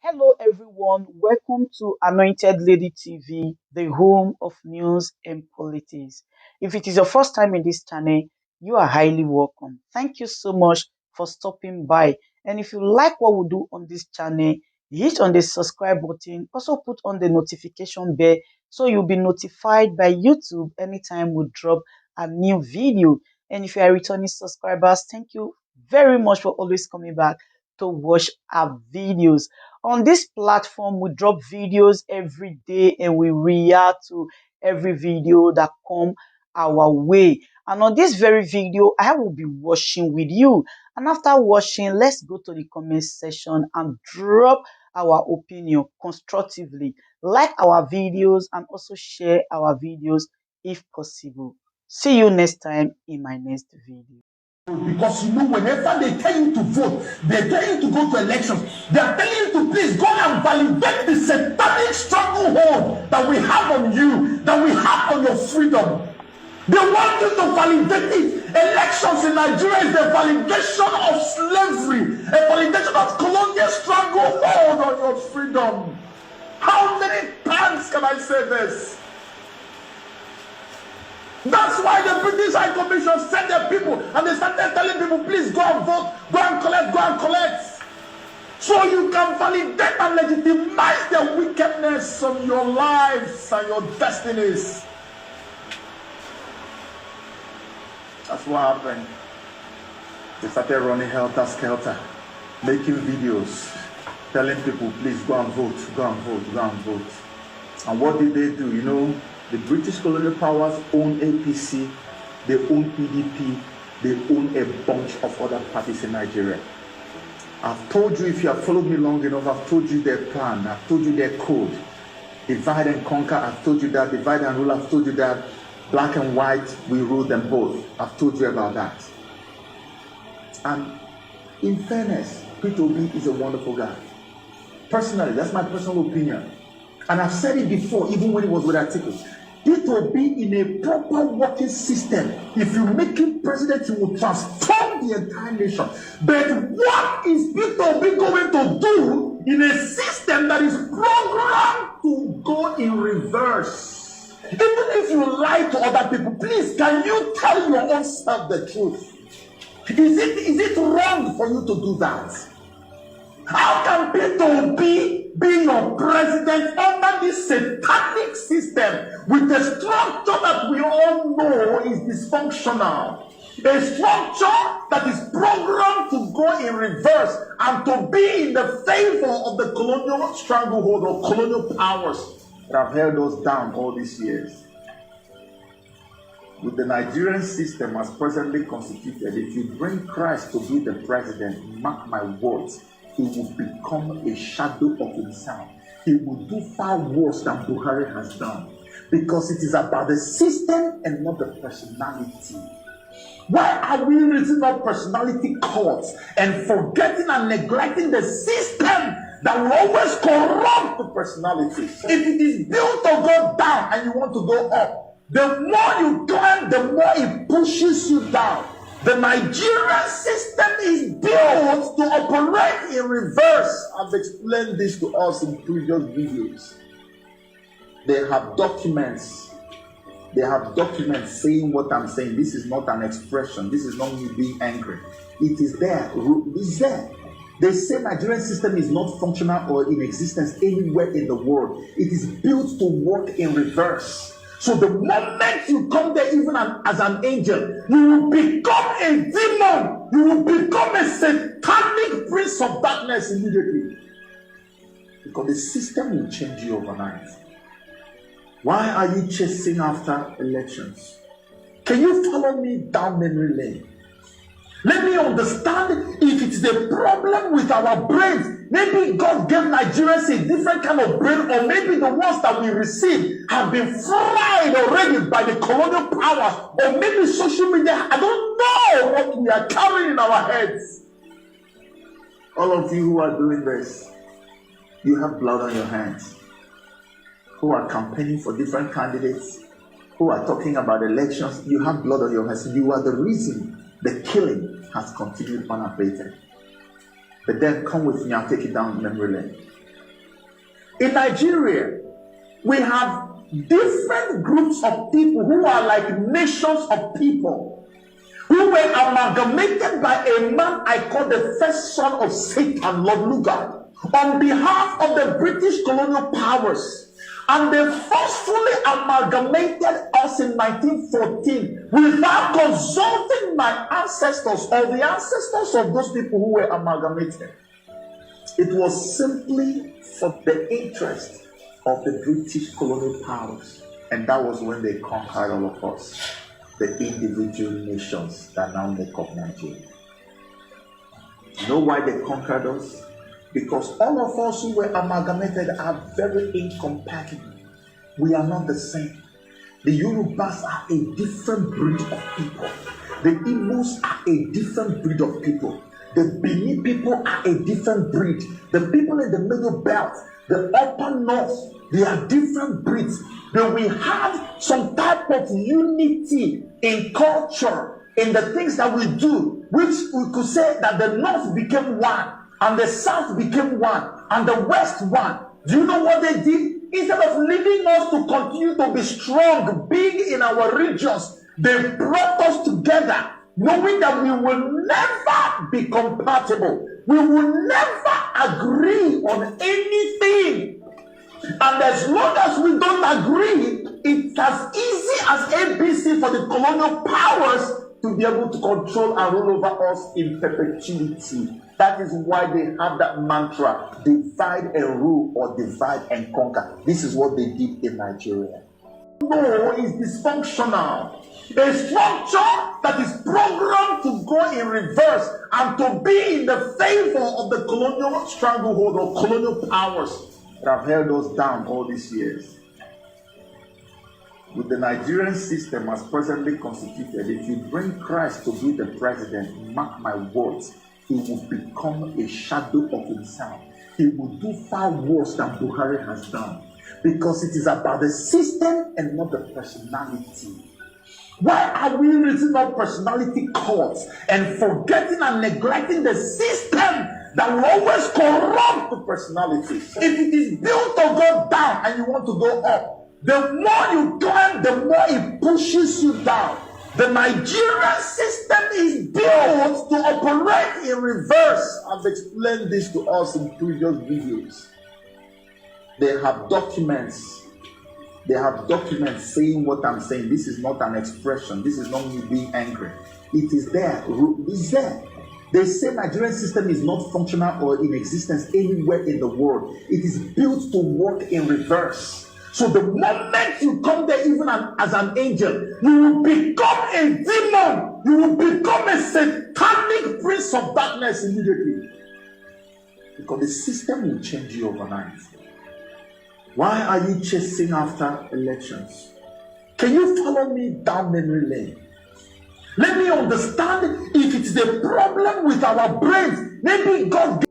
Hello, everyone. Welcome to Anointed Lady TV, the home of news and politics. If it is your first time in this channel, you are highly welcome. Thank you so much for stopping by. And if you like what we do on this channel, hit on the subscribe button. Also put on the notification bell so you'll be notified by YouTube anytime we drop a new video. And if you are returning subscribers, thank you very much for always coming back to watch our videos. On this platform, we drop videos every day and we react to every video that come our way. And on this very video, I will be watching with you. And after watching, let's go to the comment section and drop our opinion constructively. Like our videos and also share our videos if possible. See you next time in my next video. Because whenever they tell you to vote, they tell you to go to elections, they are telling you to please go and validate the satanic stronghold that we have on you, that we have on your freedom. They want you to validate it. Elections in Nigeria is a validation of slavery, a validation of colonial stronghold on your freedom. How many times can I say this? That's why the British High Commission sent their people and they started telling people, please go and vote, go and collect. So you can validate and legitimize the wickedness of your lives and your destinies. That's what happened. They started running helter-skelter, making videos, telling people, please go and vote, go and vote, go and vote. And what did they do? You know, the British colonial powers own APC, they own PDP, they own a bunch of other parties in Nigeria. I've told you, if you have followed me long enough, I've told you their plan, I've told you their code. Divide and conquer, I've told you that. Divide and rule, I've told you that. Black and white, we rule them both. I've told you about that. And in fairness, Peter Obi is a wonderful guy. Personally, that's my personal opinion. And I've said it before, even when it was with articles. It will be in a proper working system. If you make him president, he will transform the entire nation. But what is Peter Obi going to do in a system that is programmed to go in reverse? Even if you lie to other people, please, can you tell your own self the truth? Is it wrong for you to do that? How can Peter Obi be your president under this satanic system with a structure that we all know is dysfunctional? A structure that is programmed to go in reverse and to be in the favor of the colonial stranglehold or colonial powers that have held us down all these years. With the Nigerian system as presently constituted, if you bring Christ to be the president, mark my words, he will become a shadow of himself. He will do far worse than Buhari has done. Because it is about the system and not the personality. Why are we raising up personality cults and forgetting and neglecting the system that will always corrupt the personality? If it is built to go down and you want to go up, the more you climb, the more it pushes you down. The Nigerian system is built to operate in reverse. I've explained this to us in previous videos. They have documents. They have documents saying what I'm saying. This is not an expression. This is not me being angry. It is there. It's there. They say Nigerian system is not functional or in existence anywhere in the world. It is built to work in reverse. So the moment you come there, even as an angel, you will become a demon. You will become a satanic prince of darkness immediately. Because the system will change you overnight. Why are you chasing after elections? Can you follow me down memory lane? Let me understand if it's a problem with our brains. Maybe God gave Nigerians a different kind of brain, or maybe the ones that we receive have been fried already by the colonial powers, or maybe social media. I don't know what we are carrying in our heads. All of you who are doing this, you have blood on your hands. Who are campaigning for different candidates, who are talking about elections, you have blood on your hands. You are the reason the killing has continued unabated. But then come with me, I'll take it down memory lane. In Nigeria, we have different groups of people who are like nations of people who were amalgamated by a man I call the first son of Satan, Lord Lugard, on behalf of the British colonial powers. And they forcefully amalgamated us in 1914 without consulting my ancestors or the ancestors of those people who were amalgamated. It was simply for the interest of the British colonial powers. And that was when they conquered all of us, the individual nations that now make up Nigeria. You know why they conquered us? Because all of us who were amalgamated are very incompatible. We are not the same. The Yorubas are a different breed of people. The Igbos are a different breed of people. The Benin people are a different breed. The people in the middle belt, the upper north, they are different breeds. But we have some type of unity in culture, in the things that we do, which we could say that the north became one, and the south became one, and the west one. Do you know what they did? Instead of leaving us to continue to be strong, big in our regions, they brought us together, knowing that we will never be compatible. We will never agree on anything. And as long as we don't agree, it's as easy as ABC for the colonial powers to be able to control and rule over us in perpetuity. That is why they have that mantra, divide and rule or divide and conquer. This is what they did in Nigeria. No, it's dysfunctional. A structure that is programmed to go in reverse and to be in the favor of the colonial stranglehold or colonial powers that have held us down all these years. With the Nigerian system as presently constituted, if you bring Christ to be the president, mark my words, he will become a shadow of himself. He will do far worse than Buhari has done, because it is about the system and not the personality. Why are we raising up personality cults and forgetting and neglecting the system that will always corrupt the personality? If it is built to go down and you want to go up, the more you climb, the more it pushes you down. The Nigerian system is built to operate in reverse. I've explained this to us in previous videos. They have documents. They have documents saying what I'm saying. This is not an expression. This is not me being angry. It is there. It's there. They say Nigerian system is not functional or in existence anywhere in the world. It is built to work in reverse. So the moment you come there, even as an angel, you will become a demon. You will become a satanic prince of darkness immediately. Because the system will change you overnight. Why are you chasing after elections? Can you follow me down memory lane? Let me understand if it's the problem with our brains. Maybe God